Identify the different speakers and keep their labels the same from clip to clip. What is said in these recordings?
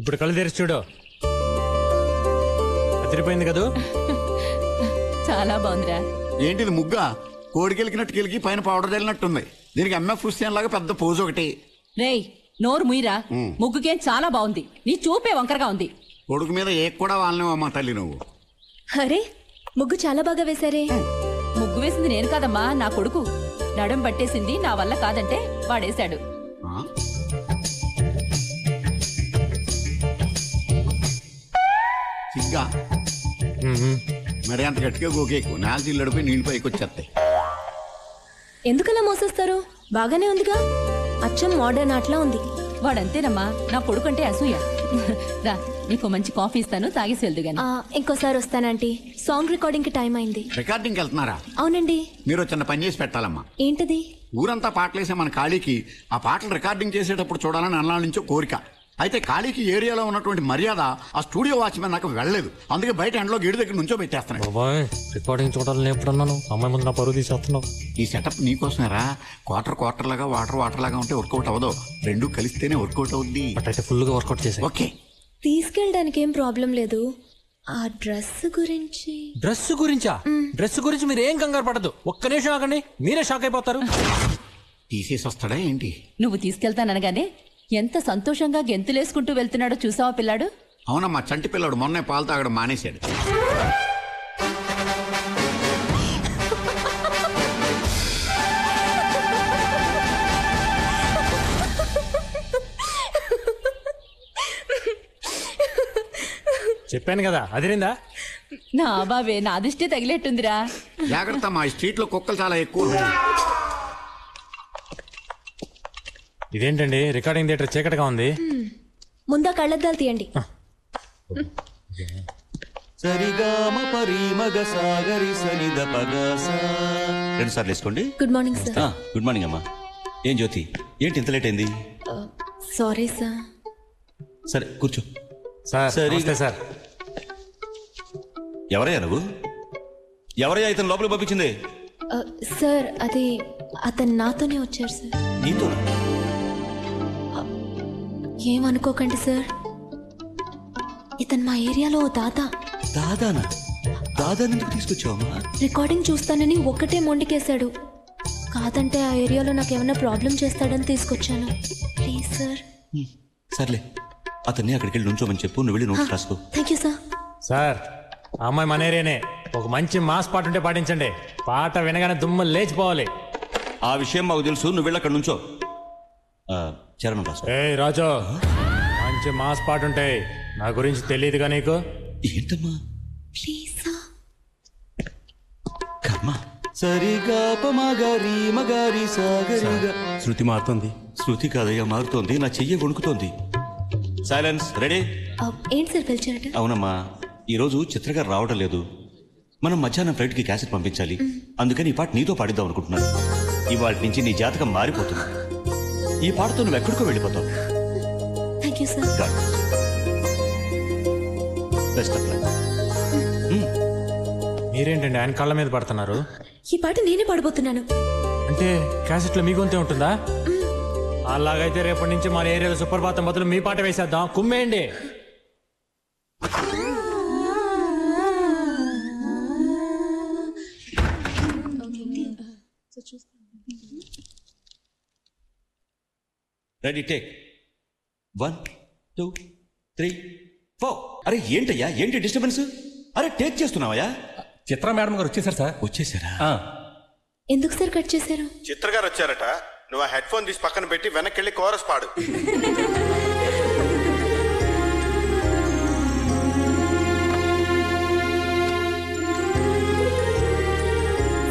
Speaker 1: ఇప్పుడు కళ్ళు తెరిచి చూడు. అదిరిపోయింది కదూ?
Speaker 2: చాలా బాగుందిరా.
Speaker 3: ఏంటిది ముగ్గా? కోడికెలికినట్టు కెలికి పైన పౌడర్ చల్లినట్టుంది. దీనికి ఎంఎఫ్ హుస్సేన్ లాగా పెద్ద పోజు ఒకటి.
Speaker 2: రేయ్ నోరు ముయిరా. ముగ్గుకేం చాలా బాగుంది. నీ చూపే వంకరగా ఉంది.
Speaker 3: కొడుకు మీద ఏ కూడా వాళ్ళనేవమ్మా తల్లి నువ్వు.
Speaker 4: అరే ముగ్గు చాలా బాగా వేశారే.
Speaker 2: ముగ్గు వేసింది నేను కాదమ్మా, నా కొడుకు. నడుం పట్టేసింది నా వల్ల కాదంటే వాడేశాడు.
Speaker 3: సిగ్గా మరి అంత గట్టిగా గోకేకు. నేల చిల్లడిపోయి నీళ్ళు పైకి వచ్చేస్తాయి.
Speaker 4: ఎందుకలా మోసేస్తారు? బాగానే ఉందిగా. అచ్చం మోడర్న్ ఆటలా ఉంది.
Speaker 2: వాడంతేనమ్మా, నా కొడుకంటే అసూయ. రా నీకు మంచి కాఫీ ఇస్తాను, తాగేసి వెళ్దు గాని.
Speaker 4: ఇంకోసారి వస్తానంటీ. సాంగ్ రికార్డింగ్ కి టైం అయింది.
Speaker 3: రికార్డింగ్కి వెళ్తున్నారా?
Speaker 4: అవునండి.
Speaker 3: మీరు చిన్న పని చేసి పెట్టాలమ్మా.
Speaker 4: ఏంటది?
Speaker 3: ఊరంతా పాటలేసే మన ఖాళీకి ఆ పాటలు రికార్డింగ్ చేసేటప్పుడు చూడాలని అన్నాళ్ళ నుంచో కోరిక. అయితే ఖాళీకి ఏరియాలో ఉన్నటువంటి మర్యాద ఆ స్టూడియో వాచ్మెన్ నాకు వెళ్ళలేదు. అందుకే బయట ఎండలో గేటు దగ్గర నుంచో పెట్టేస్తున్నాను.
Speaker 1: రికార్డింగ్ చూడాలని ఎప్పుడన్నాను? అమ్మాయి ముందు నా పరువు తీసేస్తున్నావు.
Speaker 3: ఈ సెటప్ నీకోసమేరా. క్వార్టర్ లాగా వాటర్ లాగా ఉంటే వర్కౌట్ అవ్వదు. రెండు కలిస్తేనే వర్కౌట్ అవుద్ది.
Speaker 1: అయితే ఫుల్ గా వర్కౌట్ చేసా.
Speaker 3: ఓకే,
Speaker 4: తీసుకెళ్ళడానికి ఏం ప్రాబ్లం లేదు. ఆ డ్రెస్ గురించి.
Speaker 1: డ్రెస్ గురించా? డ్రెస్ గురించి మీరు ఏం కంగారు పడదు. ఒక్క నిమిషం ఆగండి, మీరే షాక్ అయిపోతారు.
Speaker 3: తీసేసి వస్తాడా ఏంటి?
Speaker 2: నువ్వు తీసుకెళ్తాననగానే ఎంత సంతోషంగా గెంతులేసుకుంటూ వెళ్తున్నాడో చూసావా పిల్లాడు?
Speaker 3: అవునమ్మా, చంటి పిల్లాడు మొన్నే పాలు తాగడం మానేశాడు.
Speaker 1: చెప్పాను కదా, అదిరిందా?
Speaker 2: నా బాబే, నా దృష్టి తగిలేట్టుందిరా.
Speaker 3: జాగ్రత్త, మా స్ట్రీట్ లో కుక్కలు చాలా ఎక్కువ.
Speaker 1: ఇదేంటండి రికార్డింగ్ థియేటర్ చీకటిగా ఉంది?
Speaker 4: ముందా కళ్ళద్దాలు తీయండి.
Speaker 5: రెండు సార్లు వేసుకోండి.
Speaker 4: Good morning sir.
Speaker 5: Good morning అమ్మా. ఏం జ్యోతి, ఏంటి ఇంత లేట్ అయింది?
Speaker 4: Sorry sir.
Speaker 5: సరే కూర్చో.
Speaker 1: సార్
Speaker 5: ఎవరయ్యా నువ్వు? ఎవరయ్యా ఇతను లోపలికి పంపించింది?
Speaker 4: సార్ అది అతను నాతోనే వచ్చారు సార్.
Speaker 5: నీతో?
Speaker 4: ఏమనుకోకండి సార్, ఇతను మా ఏరియాలో దాదా.
Speaker 5: దాదానా? దాదాని ఎందుకు తీసుకొచ్చావమ్మా?
Speaker 4: రికార్డింగ్ చూస్తానని ఒక్కటే మొండికేశాడు. కాదంటే ఆ ఏరియాలో నాకు ఏమైనా ప్రాబ్లం చేస్తాడని తీసుకొచ్చాను. Please sir.
Speaker 5: సర్లే, అతన్ని అక్కడికి వెళ్ళి నుంచోమని చెప్పు. నువ్వు వెళ్ళి నోట్స్ రాసుకో.
Speaker 4: Thank you sir.
Speaker 1: సార్, ఆ అమ్మాయి మన ఏరియానే. ఒక మంచి మాస్ పాట ఉంటే పాటించండి. పాట వినగానే దుమ్ము లేచిపోవాలి.
Speaker 5: ఆ విషయం మాకు తెలుసు. నువ్వు వెళ్ళి అక్కడ నుంచో. చరణం రాసుకో.
Speaker 1: ఏ రాజు, మంచి మాస్ పాట ఉంటాయి. నా గురించి తెలియదుగా నీకు?
Speaker 5: ఏంటమ్మా?
Speaker 4: Please sir.
Speaker 5: కర్మ. సరిగా పమగరి మగరి సాగరిగా.
Speaker 1: శృతి మారుతుంది.
Speaker 5: శృతి కాదయ్యా, మారుతోంది. నా చెయ్యి వణుకుతోంది. సైలెన్స్. రెడీ?
Speaker 4: ఏంటి సార్ పిలిచారట?
Speaker 5: అవునమ్మా, ఈరోజు చిత్రగారు రావడం లేదు. మనం మధ్యాహ్నం ఫ్లైట్ కి క్యాసెట్ పంపించాలి. అందుకని ఈ పాట నీతో పాడిద్దాం అనుకుంటున్నాను. ఇవాళ నుంచి నీ జాతకం మారిపోతుంది. ఈ పాటతో నువ్వు ఎక్కడికో వెళ్ళిపోతావు.
Speaker 4: Thank you sir.
Speaker 5: Best of luck.
Speaker 1: మీరేంటండి ఆయన కళ్ళ మీద పడుతున్నారు?
Speaker 4: ఈ పాట నేనే పాడబోతున్నాను.
Speaker 1: అంటే క్యాసెట్ లో మీ గొంతే ఉంటుందా? అలాగైతే రేపటి నుంచి మన ఏరియాలో సుప్రభాతం బదులు మీ పాట వేసేద్దాం. కుమ్మేయండి.
Speaker 5: Ready, take 1 2 3 4. అరే ఏంటయ్యా, ఏంటి డిస్టర్బెన్స్? అరే టేక్ చేస్తున్నావయ్యా?
Speaker 6: చిత్ర మేడం గారు వచ్చేసారు సార్.
Speaker 5: వచ్చేసారా?
Speaker 4: ఎందుకు సార్ కట్ చేశారు?
Speaker 7: చిత్ర గారు వచ్చారట. నువ్వు ఆ హెడ్ ఫోన్ తీసి పక్కన పెట్టి వెనక్కి వెళ్ళి కోరస్ పాడు.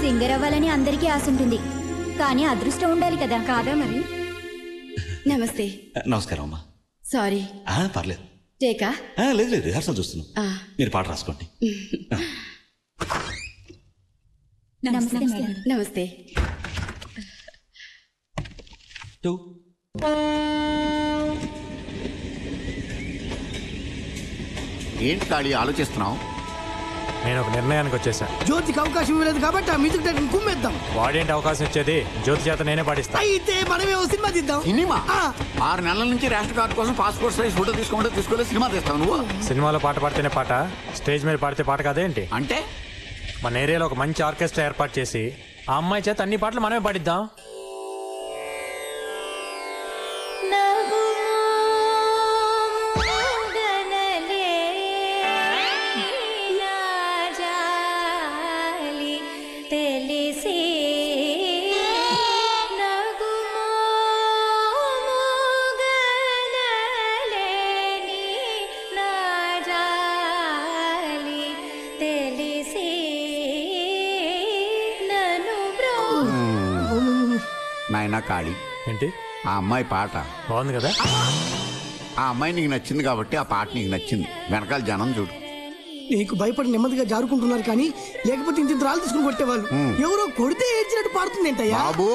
Speaker 8: సింగర్ అవ్వాలని అందరికీ ఆశ ఉంటుంది, కానీ అదృష్టం ఉండాలి కదా. కాదా మరి?
Speaker 4: నమస్తే.
Speaker 5: నమస్కారం అమ్మా.
Speaker 4: సారీ.
Speaker 5: పర్లేదు.
Speaker 4: టేకా?
Speaker 5: లేదు రిహార్సల్ చూస్తున్నాం. మీరు పాట రాసుకోండి.
Speaker 4: నమస్తే.
Speaker 5: 2.
Speaker 3: ఏంటి ఖాళీ ఆలోచిస్తున్నావు?
Speaker 1: నేను ఒక నిర్ణయానికి వచ్చేసా.
Speaker 9: జ్యోతికి అవకాశం ఇవ్వలేదు కాబట్టి ఆ మ్యూజిక్ డైరెక్టర్ కుమ్మేద్దాం.
Speaker 1: వాడేంటి అవకాశం ఇచ్చేది? జ్యోతి చేత నేనే పాటిస్తా.
Speaker 9: అయితే మనమే ఓ సినిమా తీద్దాం.
Speaker 3: సినిమా 6 నెలల నుంచి రేషన్ కార్డు కోసం పాస్పోర్ట్ సైజ్ ఫోటో తీసుకోలేదు సినిమా తీస్తావు నువ్వు?
Speaker 1: సినిమాలో పాట పాడితేనే పాట, స్టేజ్ మీద పాడితే పాట కాదేంటి?
Speaker 3: అంటే
Speaker 1: మన ఏరియాలో ఒక మంచి ఆర్కెస్ట్రా ఏర్పాటు చేసి ఆ అమ్మాయి చేత అన్ని పాటలు మనమే పాడిద్దాం.
Speaker 3: నాయనా కాళీ,
Speaker 1: ఏంటి
Speaker 3: ఆ అమ్మాయి పాట
Speaker 1: బాగుంది కదా?
Speaker 3: ఆ అమ్మాయి నీకు నచ్చింది కాబట్టి ఆ పాట నీకు నచ్చింది. వెనకాల జనం చూడు.
Speaker 9: నీకు భయపడి నెమ్మదిగా జారుకుంటున్నారు కానీ లేకపోతే ఇంత రాళ్ళు తీసుకుని కొట్టేవాళ్ళు. ఎవరో కొడితే ఏడ్చినట్టు పాడుతుంది ఏంటయ్యా?
Speaker 3: బాబు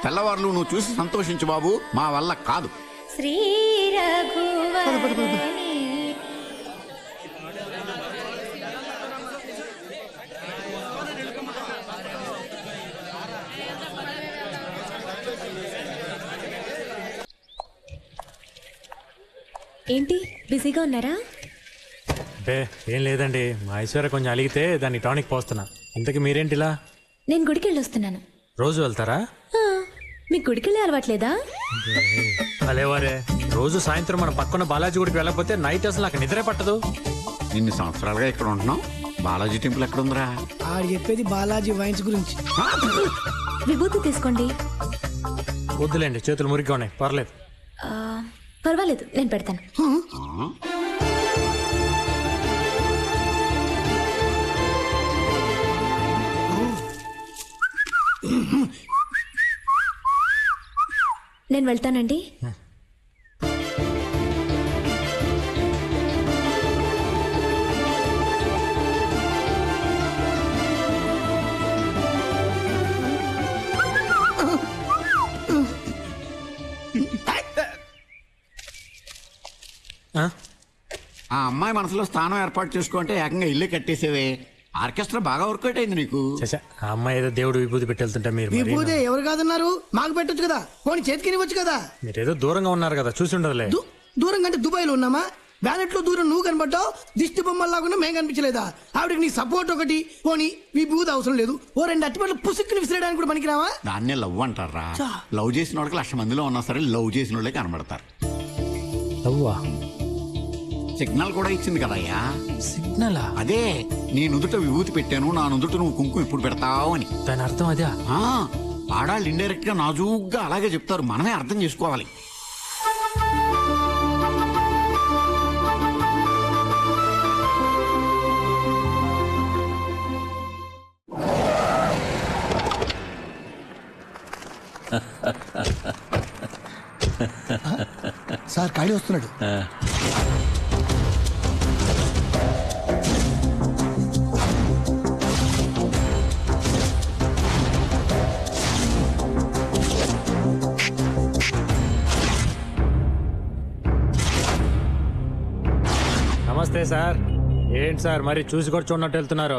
Speaker 3: తెల్లవారులు నువ్వు చూసి సంతోషించు బాబు, మా వల్ల కాదు.
Speaker 8: శ్రీ
Speaker 4: ఏంటి బిజీగా ఉన్నారా?
Speaker 1: బే ఏం లేదండి, మా ఐశ్వర్య కొంచెం అలిగితే దాన్ని టానిక్ పోస్తున్నా. ఇంతకీ మీరేంటిలా?
Speaker 4: నేను గుడికి వెళ్ళి వస్తున్నాను.
Speaker 1: రోజు వెళ్తారా?
Speaker 4: మీ గుడికి వెళ్ళే అలవాట్లేదా?
Speaker 1: అలేవారే, రోజు సాయంత్రం మన పక్కన బాలాజీ గుడికి వెళ్ళకపోతే నైట్ అసలు నాకు నిద్రే పట్టదు.
Speaker 3: ఇన్ని సంవత్సరాలుగా ఇక్కడ ఉంటున్నాం, బాలాజీ టెంపుల్ ఎక్కడ ఉందిరా?
Speaker 9: ఆడు చెప్పేది బాలాజీ వైన్స్ గురించి.
Speaker 4: విభూతి తీసుకోండి.
Speaker 1: వద్దులేండి, చేతులు మురిగ్గా ఉన్నాయి, పర్లేదు.
Speaker 4: పర్వాలేదు, నేను పెడతాను. నేను వెళ్తానండి.
Speaker 3: ఆ అమ్మాయి మనసులో స్థానం ఏర్పాటు చేసుకుంటే ఏకంగా ఇల్లు కట్టేసేవే. ఆర్కెస్ట్రా బాగా వర్కౌట్ అయింది నీకు.
Speaker 1: ఆ అమ్మాయి ఏదో దేవుడు విభూతి పెట్టి వెళ్తుంటే మీరు
Speaker 9: విభూతి ఎవరు కాదన్నారు? మాకు పెట్టొచ్చు కదా, పోనీ చేతికి ఇవ్వచ్చు కదా.
Speaker 1: మీరేదో దూరంగా ఉన్నారు కదా, చూసి ఉండదులే.
Speaker 9: దూరంగా అంటే దుబాయ్ లో ఉన్నామా? బ్యాలెట్ లో దూరం నువ్వు కనబడ్డావు, దిష్టి బొమ్మల్లాగా మేము కనిపించలేదా? ఆవిడకి నీ సపోర్ట్ ఒకటి, పోనీ విభూతి అవసరం లేదు, ఓ 2 అట్టిపట్లు పుసుక్కుని విసిరేయడానికి కూడా పనికిరావా?
Speaker 3: దాన్నే లవ్ అంటారా? లవ్ చేసిన వాళ్ళకి 1,00,000 మందిలో ఉన్నా సరే లవ్ చేసిన వాళ్ళే కనబడతారు.
Speaker 1: లవ్వా?
Speaker 3: సిగ్నల్ కూడా ఇచ్చింది కదయ్యా.
Speaker 1: సిగ్నలా?
Speaker 3: అదే, నీ నుదుట విభూతి పెట్టాను, నా నుదుట నువ్వు కుంకుమ ఇప్పుడు పెడతావు అని.
Speaker 1: దాని అర్థం అదే.
Speaker 3: ఆడాళ్ళు ఇండైరెక్ట్ గా నాజూగ్గా అలాగే చెప్తారు, మనమే అర్థం చేసుకోవాలి.
Speaker 9: సార్ ఖాళీ వస్తున్నాడు.
Speaker 1: నమస్తే సార్. ఏంటి సార్ మరి చూసి కూడా చూడనట్టు వెళ్తున్నారు?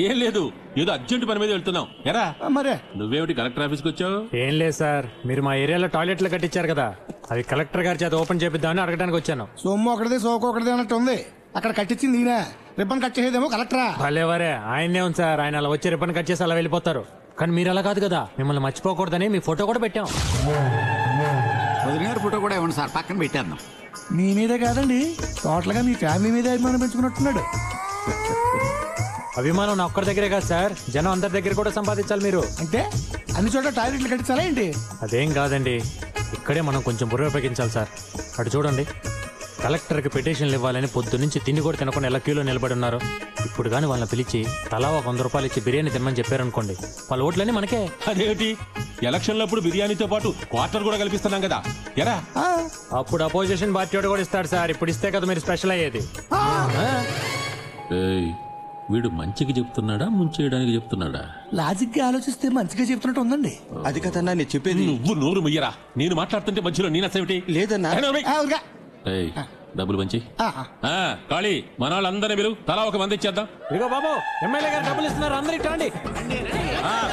Speaker 6: ఏం లేదు, ఏదో అర్జెంట్ పని మీద వెళ్తున్నాం. ఎరా
Speaker 9: మరే
Speaker 6: నువ్వేమిటి కలెక్టర్ ఆఫీస్కి వచ్చావు?
Speaker 1: ఏం లేదు సార్, మీరు మా ఏరియాలో టాయిలెట్లు కట్టించారు కదా, అవి కలెక్టర్ గారి చేత ఓపెన్ చేపిద్దామని అడగడానికి వచ్చాను.
Speaker 9: సొమ్ము ఒకటిదే సోకు ఒకటిదే అన్నట్టు ఉంది. అక్కడ కట్టించింది ఈయన, రిబ్బన్ కట్ చేసేదేమో కలెక్టరా.
Speaker 1: భలేవరే, ఆయనే ఉంది సార్. ఆయన అలా వచ్చి రిబ్బన్ కట్ చేసి అలా వెళ్ళిపోతారు. కానీ మీరు అలా కాదు కదా, మిమ్మల్ని మర్చిపోకూడదని మీ ఫోటో కూడా పెట్టాం.
Speaker 3: వదిన గారి ఫోటో కూడా ఇవ్వండి సార్, పక్కన పెట్టేద్దాం.
Speaker 9: మీ మీదే కాదండి, టోటల్ గా మీ ఫ్యామిలీ మీద అభిమానం పెంచుకున్నట్టున్నాడు.
Speaker 1: అభిమానం నా ఒక్కరి దగ్గరే కాదు సార్, జనం అందరి దగ్గర కూడా సంపాదించాలి మీరు.
Speaker 9: అంటే అన్ని చోట్ల టాయిలెట్లు కట్టించాలా ఏంటి?
Speaker 1: అదేం కాదండి, ఇక్కడే మనం కొంచెం బుర్ర ఉపయోగించాలి సార్. అటు చూడండి, కలెక్టర్కి పిటిషన్లు ఇవ్వాలని పొద్దు నుంచి తిండి కూడా తినకుండా ఎలా క్యూలో నిలబడి ఉన్నారు. ఇప్పుడు కానీ వాళ్ళని పిలిచి తలా ఒక 100 రూపాయలు ఇచ్చి బిర్యానీ తినమని చెప్పారనుకోండి, వాళ్ళ ఓట్లన్నీ మనకే.
Speaker 6: అదేమిటి, ఎలక్షన్లప్పుడు బిర్యానీతో పాటు క్వార్టర్ కూడా కల్పిస్తున్నాం కదా. ఎరా
Speaker 1: అప్పుడు అపోజిషన్ పార్టీ వాడు కూడా ఇస్తాడు సార్, ఇప్పుడు ఇస్తే కదా మీరు స్పెషల్ అయ్యేది.
Speaker 6: వీడు మంచికి చెప్తున్నాడా ముంచేయడానికి చెప్తున్నాడా?
Speaker 9: లాజిక్ గా ఆలోచిస్తే మంచిగా చెప్తున్నట్టు ఉందండి.
Speaker 5: అది కదన్నా నేను చెప్పేది.
Speaker 6: నువ్వు నోరు ముయ్యరా, నేను మాట్లాడుతుంటే మధ్యలో నేను అసేమిటి?
Speaker 5: లేదన్నా.
Speaker 6: డబ్బులు పంచి కాళీ మన వాళ్ళందరినీ పిలువు తలా ఒక మంది ఇచ్చేద్దాం.
Speaker 1: ఇదిగో బాబు ఎమ్మెల్యే గారు డబ్బులు ఇస్తున్నారు, అందరికి రండి.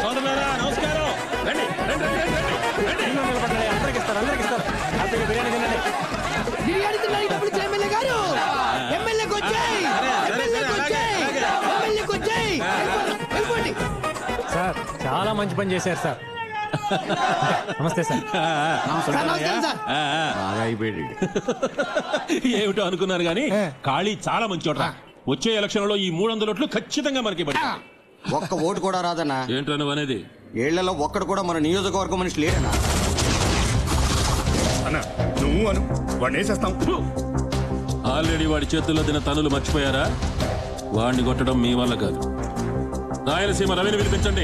Speaker 6: సోదరులారా నమస్కారం. రండి రండి రండి రండి.
Speaker 1: అందరికి ఇస్తారు, అందరికి ఇస్తారు. హ్యాపీగా బిర్యానీ తినండి.
Speaker 9: బిర్యానీ తినడానికి డబ్బులు ఇచ్చే ఎమ్మెల్యే గారు, ఎమ్మెల్యేకి వచ్చాయి, ఎమ్మెల్యేకి వచ్చాయి, ఎమ్మెల్యేకి వచ్చాయి. వెళ్ళిపోండి
Speaker 1: సార్, చాలా మంచి పని చేశారు సార్. నమస్తే సార్.
Speaker 9: నమస్కారం సార్.
Speaker 3: బాగా అయిపోయాడు.
Speaker 6: ఏమిటో అనుకున్నారు గానీ కాళీ చాలా మంచి చోట. వచ్చే ఎలక్షన్ లో ఈ 300 ఓట్లు ఖచ్చితంగా మనకి పడి.
Speaker 10: ఒక్క ఓటు కూడా రాదన్నా.
Speaker 6: ఏంటో నువ్వు అనేది?
Speaker 10: ఏళ్లలో ఒక్కడు కూడా మన నియోజకవర్గం మనిషి లేడన్నా.
Speaker 7: అన్న నువ్వు అను వాడిని వేసేస్తాం.
Speaker 6: ఆల్రెడీ వాడి చేతుల్లో తిన తనులు మర్చిపోయారా? వాడిని కొట్టడం మీ వల్ల కాదు. రాయలసీమ రవిని పిలిపించండి.